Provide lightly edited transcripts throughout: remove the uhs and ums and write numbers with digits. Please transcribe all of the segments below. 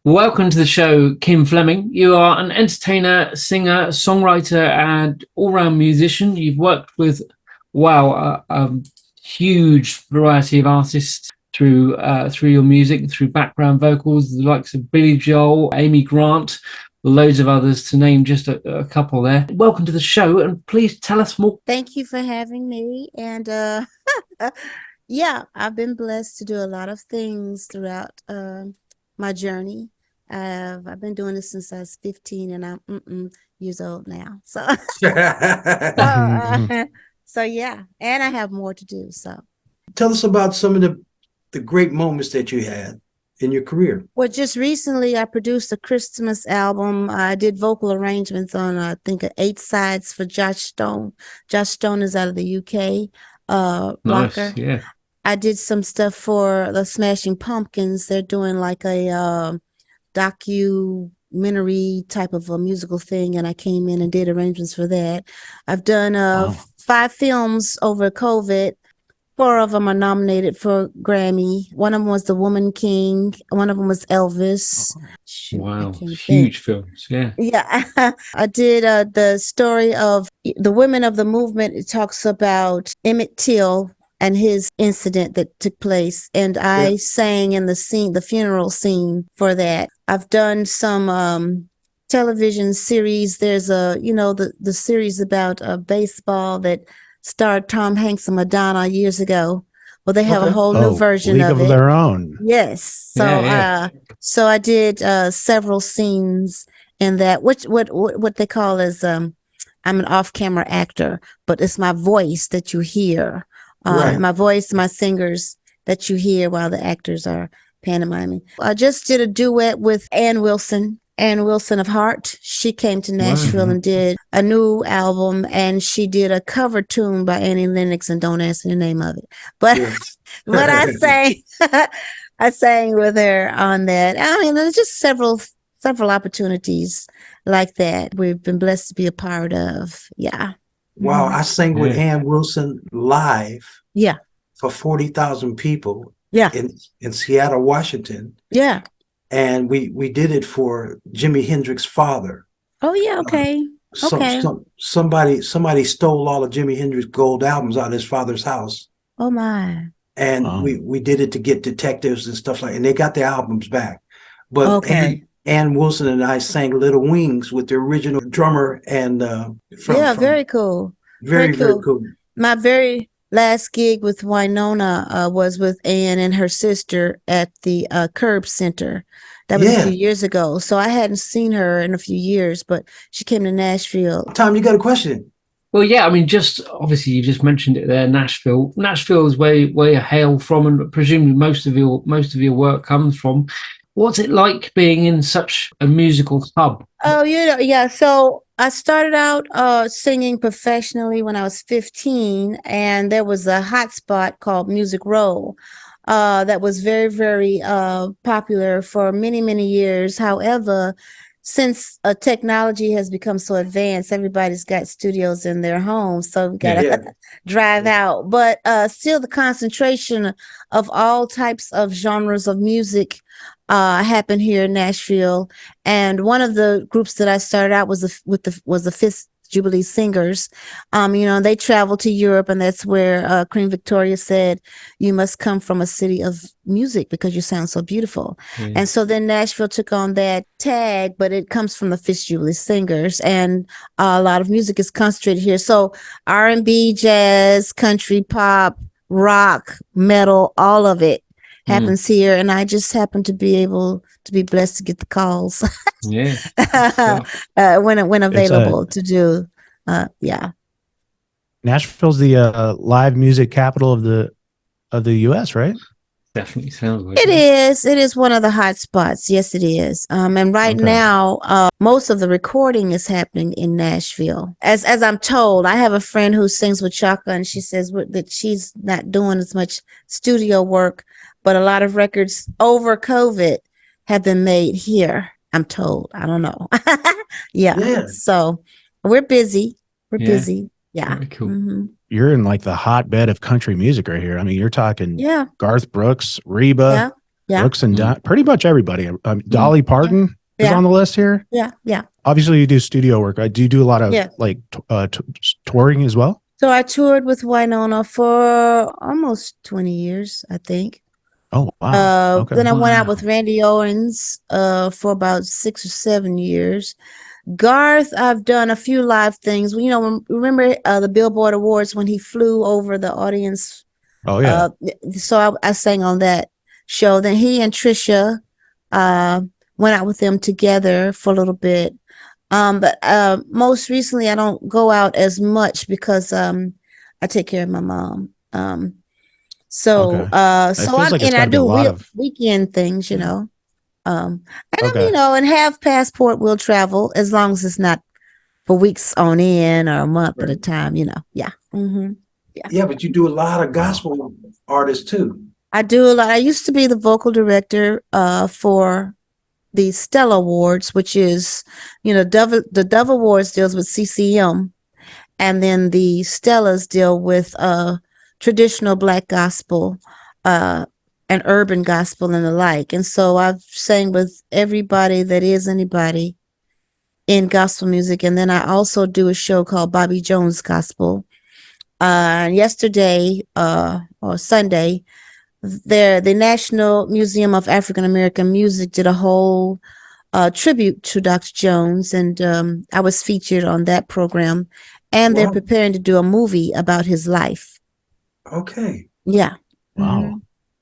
Welcome to the show, Kim Fleming. You are an entertainer, singer, songwriter, and all-round musician. You've worked with, a huge variety of artists through your music, through background vocals, the likes of Billy Joel, Amy Grant, loads of others, to name just a couple there. Welcome to the show, and please tell us more. Thank you for having me. And yeah, I've been blessed to do a lot of things throughout my journey. I've been doing this since I was 15, and I'm years old now. So, so yeah, and I have more to do. So, tell us about some of the great moments that you had in your career. Well, just recently, I produced a Christmas album. I did vocal arrangements on, I think, 8 sides for Josh Stone. Josh Stone is out of the UK. Rocker. Nice, yeah. I did some stuff for the Smashing Pumpkins. They're doing like a documentary type of a musical thing, and I came in and did arrangements for that. I've done 5 films over COVID. 4 of them are nominated for Grammy. One of them was The Woman King. One of them was Elvis. Wow, huge films, yeah. Yeah, I did the story of the women of the movement. It talks about Emmett Till and his incident that took place, and I sang in the funeral scene for that. I've done some television series. There's the series about baseball that starred Tom Hanks and Madonna years ago. Well, they have a whole new version League of it. Their Own. Yes. So so I did several scenes in that, which what they call is I'm an off-camera actor, but it's my voice that you hear. My voice, my singers that you hear while the actors are pantomiming. I just did a duet with Ann Wilson of Heart. She came to Nashville and did a new album, and she did a cover tune by Annie Lennox, and don't ask me the name of it. But but I sang with her on that. I mean, there's just several opportunities like that we've been blessed to be a part of. Yeah. Wow, I sang with Ann Wilson live. Yeah. For 40,000 people. Yeah. In Seattle, Washington. Yeah. And we did it for Jimi Hendrix's father. Oh yeah, okay. Somebody stole all of Jimi Hendrix's gold albums out of his father's house. Oh my. And we did it to get detectives and stuff like, and they got their albums back. But Ann Wilson and I sang Little Wings with the original drummer and very cool. Very cool. My very last gig with Winona was with Ann and her sister at the Curb Center. That was a few years ago. So I hadn't seen her in a few years, but she came to Nashville. Tom, you got a question? Well, yeah, I mean, just obviously you just mentioned it there, Nashville. Nashville is where you hail from, and presumably most of your work comes from. What's it like being in such a musical hub? Oh, yeah. So I started out singing professionally when I was 15, and there was a hot spot called Music Row that was very, very popular for many, many years. However, since technology has become so advanced, everybody's got studios in their homes, so we gotta drive out. But still, the concentration of all types of genres of music happened here in Nashville. And one of the groups that I started out was the Fifth Jubilee Singers. They traveled to Europe, and that's where Queen Victoria said, "You must come from a city of music because you sound so beautiful." And so then Nashville took on that tag, but it comes from the Fifth Jubilee Singers, and a lot of music is concentrated here. So R&B, jazz, country, pop, rock, metal, all of it happens here, and I just happen to be able to be blessed to get the calls when available to do. Nashville's the live music capital of the U.S., right? Definitely sounds like it. It is one of the hot spots. Yes, it is. And right now, most of the recording is happening in Nashville. As I'm told, I have a friend who sings with Shewchuk, and she says that she's not doing as much studio work, but a lot of records over COVID have been made here, I'm told. I don't know. So we're busy. Yeah. Very cool. You're in like the hotbed of country music right here. I mean, you're talking Garth Brooks, Reba. Yeah. Brooks and pretty much everybody. Dolly Parton is on the list here. Yeah. Yeah. Obviously, you do studio work. Do you do a lot of touring as well? So I toured with Winona for almost 20 years, I think. Oh, wow. Then I went out with Randy Owens for about 6 or 7 years. Garth, I've done a few live things. You know, remember the Billboard Awards when he flew over the audience? Oh, yeah. So I sang on that show. Then he and Trisha went out with them together for a little bit. But most recently, I don't go out as much because I take care of my mom. So I do weekend things, you know. And half passport will travel as long as it's not for weeks on end or a month at a time, you know. Yeah. Mm-hmm. Yeah, but you do a lot of gospel artists too. I do a lot. I used to be the vocal director for the Stella Awards, which is, you know, the Dove Awards deals with CCM, and then the Stellas deal with traditional Black gospel and urban gospel and the like. And so I've sang with everybody that is anybody in gospel music. And then I also do a show called Bobby Jones Gospel. Yesterday or Sunday, the National Museum of African American Music did a whole tribute to Dr. Jones, and I was featured on that program. And they're preparing to do a movie about his life. Okay. Yeah. Wow. Mm-hmm.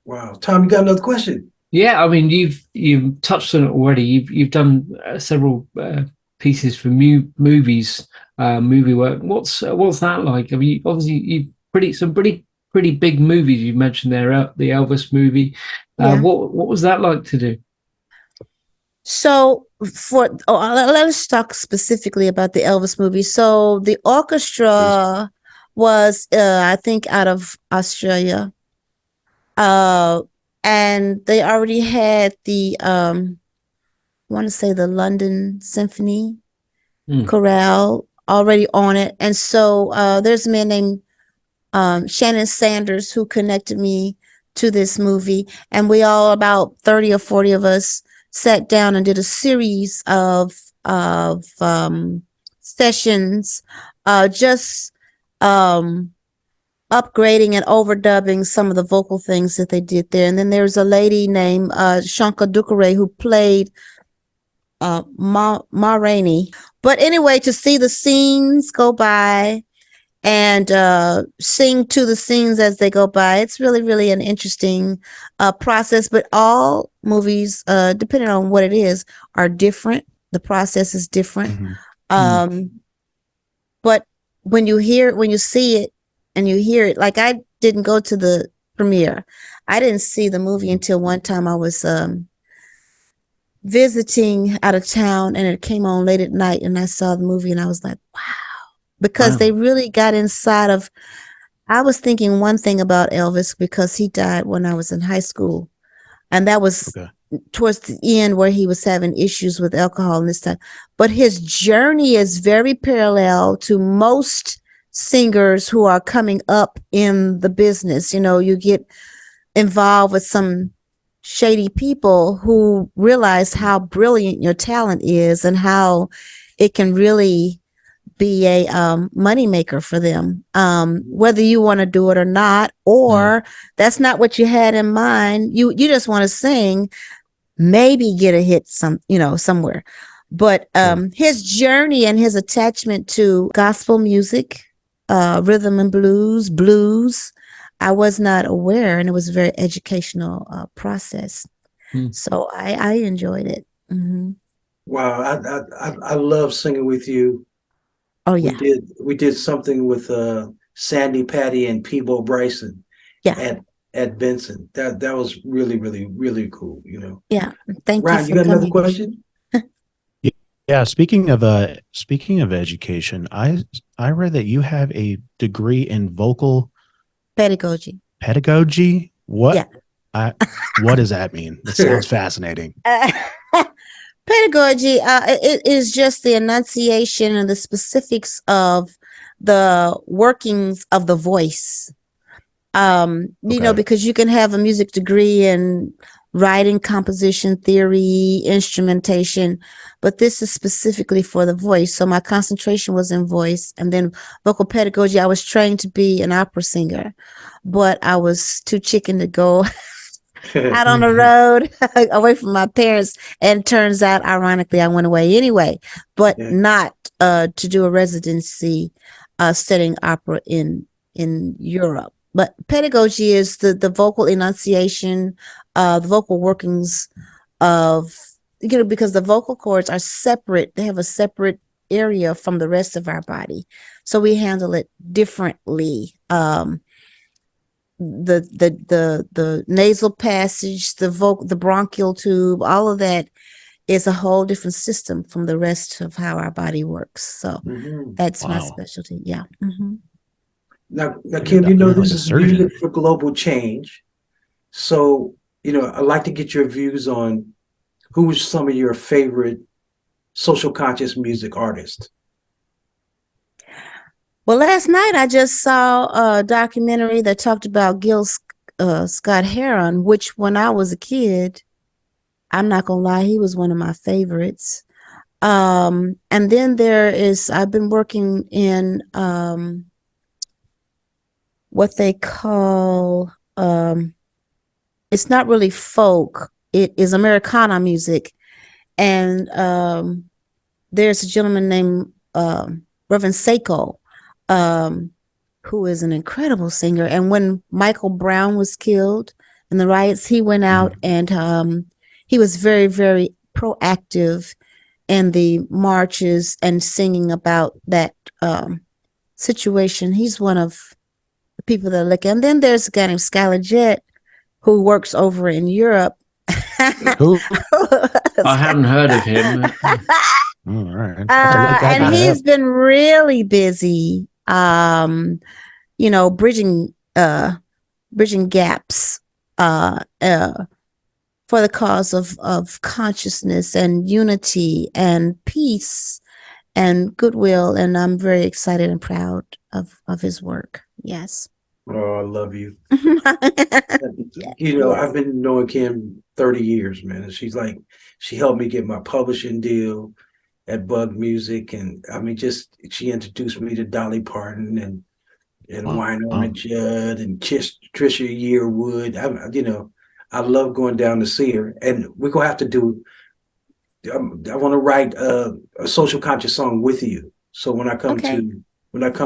Wow. Tom, you got another question? Yeah, I mean, you've touched on it already. You've done several pieces for movies, movie work. What's that like? I mean, obviously some pretty big movies you mentioned there. The Elvis movie. What was that like to do? So let's talk specifically about the Elvis movie. So the orchestra was I think out of Australia. And they already had the I want to say the London Symphony Chorale already on it. And so there's a man named Shannon Sanders who connected me to this movie, and we all, about 30 or 40 of us, sat down and did a series of sessions, just upgrading and overdubbing some of the vocal things that they did there. And then there's a lady named Shanka Dukare who played Ma Rainey. But anyway, to see the scenes go by and sing to the scenes as they go by, it's really, really an interesting process. But all movies, depending on what it is, are different. The process is different. Mm-hmm. But when you see it and you hear it, like I didn't go to the premiere. I didn't see the movie until one time I was visiting out of town, and it came on late at night, and I saw the movie, and I was like, wow. Because they really got inside of, I was thinking one thing about Elvis because he died when I was in high school. And that was towards the end where he was having issues with alcohol and this time. But his journey is very parallel to most singers who are coming up in the business. You know, you get involved with some shady people who realize how brilliant your talent is and how it can really be a moneymaker for them, whether you want to do it or not, or that's not what you had in mind. You just want to sing, maybe get a hit somewhere. But his journey and his attachment to gospel music, rhythm and blues, I was not aware, and it was a very educational process. So I enjoyed it. Mm-hmm. Wow, I love singing with you. Oh yeah, we did something with Sandy Patty and Peebo Bryson. Yeah, at Benson. That was really, really, really cool. You know. Yeah, thank Ryan, you. You got another question? Yeah, speaking of education, I read that you have a degree in vocal pedagogy. Pedagogy? What? Yeah. What does that mean? That sounds fascinating. Pedagogy, it is just the enunciation and the specifics of the workings of the voice. You know, because you can have a music degree in writing, composition, theory, instrumentation, but this is specifically for the voice. So my concentration was in voice, and then vocal pedagogy. I was trained to be an opera singer, but I was too chicken to go out on the road away from my parents. And turns out, ironically, I went away anyway, but not to do a residency studying opera in Europe. But pedagogy is the vocal enunciation, the vocal workings of, because the vocal cords are separate. They have a separate area from the rest of our body. So we handle it differently. The nasal passage, the bronchial tube, all of that is a whole different system from the rest of how our body works. So that's my specialty. Yeah. Now, Kim, this is music for global change. So, I'd like to get your views on who's some of your favorite social conscious music artists. Well, last night I just saw a documentary that talked about Gil Scott-Heron, which when I was a kid, I'm not gonna lie, he was one of my favorites. And then I've been working in what they call, it's not really folk, it is Americana music. And there's a gentleman named Reverend Seiko, who is an incredible singer. And when Michael Brown was killed in the riots, he went out and he was very, very proactive in the marches and singing about that situation. He's one of the people that look. And then there's a guy named Skyler Jett who works over in Europe. Who? I haven't heard of him. All right. And he's been really busy, bridging gaps for the cause of consciousness and unity and peace and goodwill. And I'm very excited and proud of his work. Yes. Oh, I love you. I've been knowing Kim 30 years, man. And she helped me get my publishing deal at Bug Music. And she introduced me to Dolly Parton and Wynonna Judd and Trisha Yearwood. I love going down to see her. And we're going to have to do, I want to write a social conscious song with you. So when I come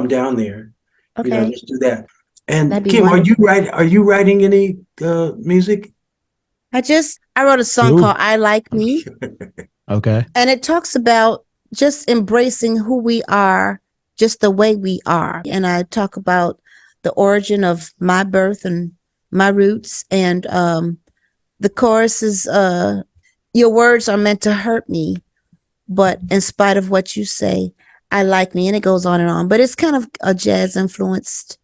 down there, let's do that. And Kim, wonderful. Are you writing any music? I wrote a song called I Like Me. Okay. And it talks about just embracing who we are, just the way we are. And I talk about the origin of my birth and my roots. And the chorus is, your words are meant to hurt me, but in spite of what you say, I like me. And it goes on and on. But it's kind of a jazz influenced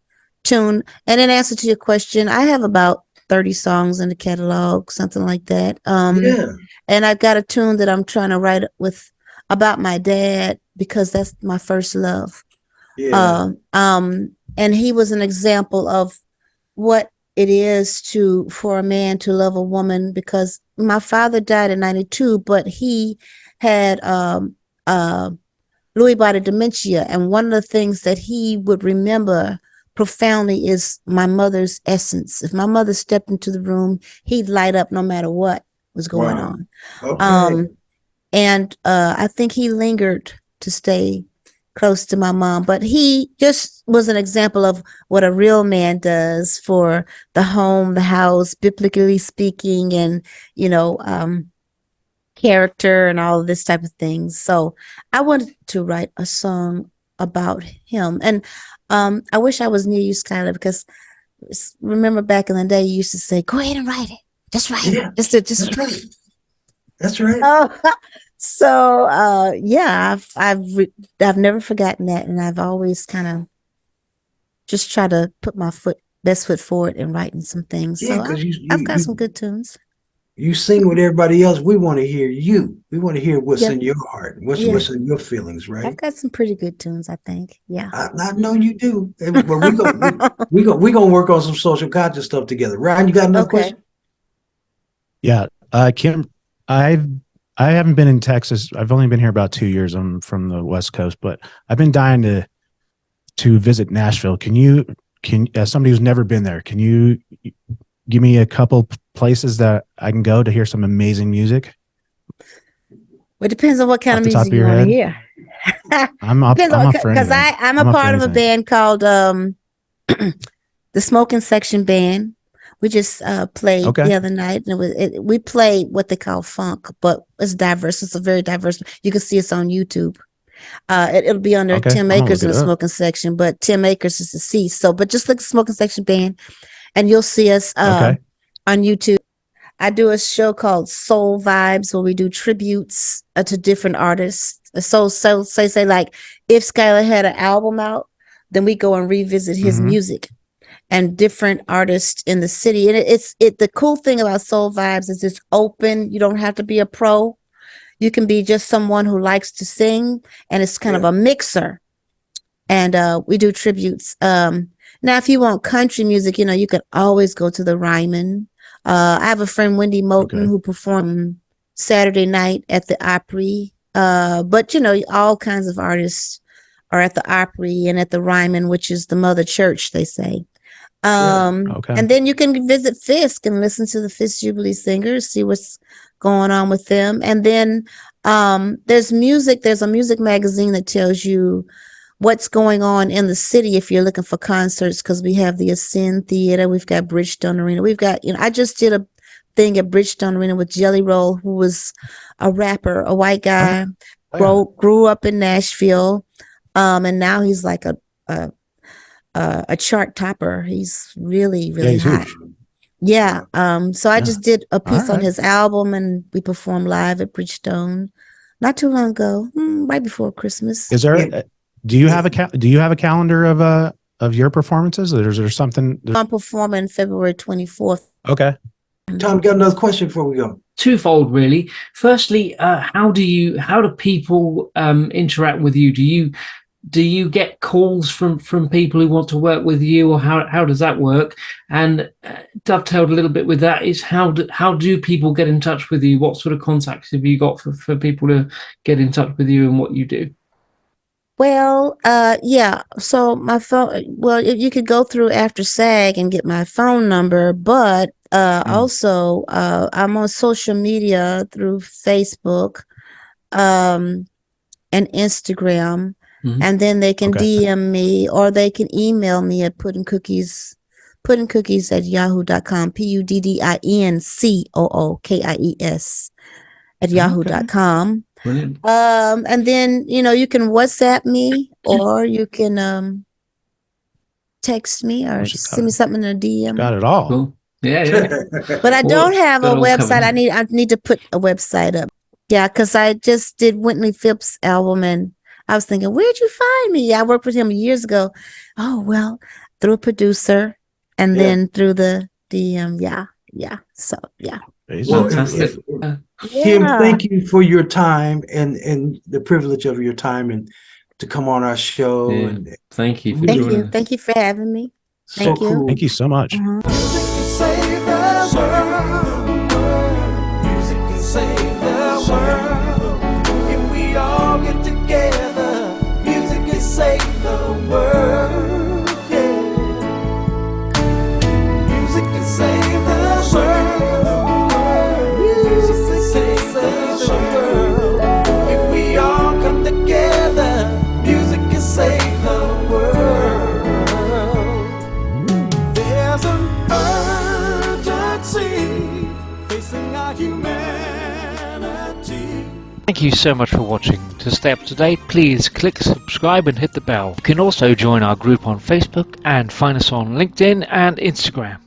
tune. And in answer to your question, I have about 30 songs in the catalog, something like that. And I've got a tune that I'm trying to write about my dad, because that's my first love. And he was an example of what it is for a man to love a woman, because my father died in 92, but he had Lewy body dementia. And one of the things that he would remember profoundly is my mother's essence. If my mother stepped into the room, he'd light up no matter what was going on. Okay. And I think he lingered to stay close to my mom, but he just was an example of what a real man does for the home, the house, biblically speaking, and, character and all of this type of things. So I wanted to write a song about him. And I wish I was near you, Skyler, because remember back in the day, you used to say, go ahead and write it. Just write it. Just write it. That's right. So I've never forgotten that, and I've always kind of just tried to put my best foot forward in writing some things. Yeah, so I've got some good tunes. You sing with everybody else. We want to hear you. We want to hear what's in your heart, what's in your feelings, right? I've got some pretty good tunes, I think. Yeah, I know you do. But we gonna work on some social conscious stuff together. Ryan, you got another question? Yeah, Kim, I haven't been in Texas. I've only been here about 2 years. I'm from the West Coast, but I've been dying to visit Nashville. As somebody who's never been there, can you give me a couple places that I can go to hear some amazing music? Well, it depends on what kind of music you want to hear. I'm up for anything. Because I'm a part of a band called the Smoking Section Band. We just played the other night, and we played what they call funk, but it's diverse. It's a very diverse. You can see us on YouTube. It'll be under Tim Akers in the Smoking Section, but Tim Akers is deceased. So, but just look at Smoking Section Band, and you'll see us on YouTube. I do a show called Soul Vibes where we do tributes to different artists. So say like if Skyler had an album out, then we go and revisit his music and different artists in the city. And the cool thing about Soul Vibes is it's open. You don't have to be a pro. You can be just someone who likes to sing, and it's kind of a mixer. And we do tributes. Now, if you want country music, you could always go to the Ryman. I have a friend, Wendy Moulton, who performed Saturday night at the Opry. But all kinds of artists are at the Opry and at the Ryman, which is the mother church, they say. And then you can visit Fisk and listen to the Fisk Jubilee Singers, see what's going on with them. And then there's music. There's a music magazine that tells you what's going on in the city if you're looking for concerts, because we have the Ascend Theater, we've got Bridgestone Arena, we've got, I just did a thing at Bridgestone Arena with Jelly Roll, who was a rapper, a white guy, grew up in Nashville, and now he's like a chart topper. He's really hot. Yeah. So I just did a piece on his album, and we performed live at Bridgestone not too long ago, right before Christmas. Is there? Do you have a calendar of your performances? Or is there something? I'm performing February 24th. Okay. Tom, got another question before we go. Twofold, really. Firstly, how do people interact with you? Do you get calls from people who want to work with you, or how does that work? And dovetailed a little bit with that is how do people get in touch with you? What sort of contacts have you got for people to get in touch with you and what you do? Well, yeah. So my phone. Well, you could go through After SAG and get my phone number, but also I'm on social media through Facebook, and Instagram. And then they can DM me, or they can email me at puddingcookies at yahoo.com, PUDDINCOOKIES at yahoo.com. Brilliant. And then, you can WhatsApp me, or you can text me, or send me something in a DM. Got it all. Cool. Yeah. But I don't have a website. I need to put a website up. Yeah, because I just did Whitney Phipps' album, and I was thinking, where'd you find me? I worked with him years ago. Oh, well, through a producer, and then through the DM. Yeah. So, yeah. Well, Kim, thank you for your time and the privilege of your time and to come on our show. Yeah. And thank you for joining us. Thank you for having me. Thank you. Cool. Thank you so much. Music can save the world. Music can save the world. If we all get together, music can save the world. Yeah. Music can save the world. Music can save the world. If we all come together, music can save the world. There's an urgency facing our humanity. Thank you so much for watching. To stay up to date, please click subscribe and hit the bell. You can also join our group on Facebook and find us on LinkedIn and Instagram.